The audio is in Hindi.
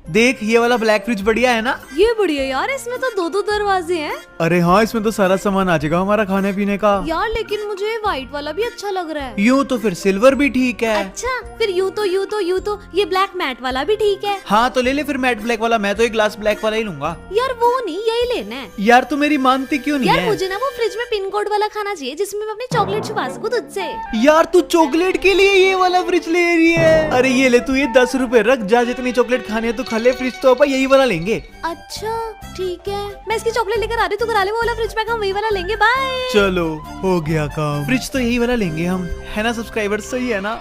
देख ये वाला ब्लैक फ्रिज बढ़िया है ना। ये बढ़िया यार, इसमें तो दो दो दरवाजे हैं। अरे हाँ, इसमें तो सारा सामान आ जाएगा हमारा खाने पीने का। यार लेकिन मुझे व्हाइट वाला भी अच्छा लग रहा है। यूँ तो फिर सिल्वर भी ठीक है। अच्छा फिर यूँ तो ये ब्लैक मैट वाला भी ठीक है। हाँ तो ले ले फिर मैट ब्लैक वाला। मैं तो एक ग्लास ब्लैक वाला ही लूंगा। यार वो नहीं, यही लेना है। यार तू मेरी मानती क्यों नहीं यार है? मुझे ना वो फ्रिज में पिन कोड वाला खाना चाहिए जिसमें मैं अपनी चॉकलेट छुपा सकूं तुझसे। यार तू चॉकलेट के लिए ये वाला फ्रिज ले रही है? अरे ये ले तू, ये 10 रुपए रख जा, जितनी चॉकलेट खानी है तो खा ले। फ्रिज तो अपन यही वाला लेंगे। अच्छा ठीक है, मैं इसकी चॉकलेट लेकर आ रही हूँ, तू करा ले वो वाला फ्रिज पैक, हम वही वाला लेंगे। बाय। चलो हो गया काम। फ्रिज तो यही वाला लेंगे हम, है ना सब्सक्राइबर? सही है ना?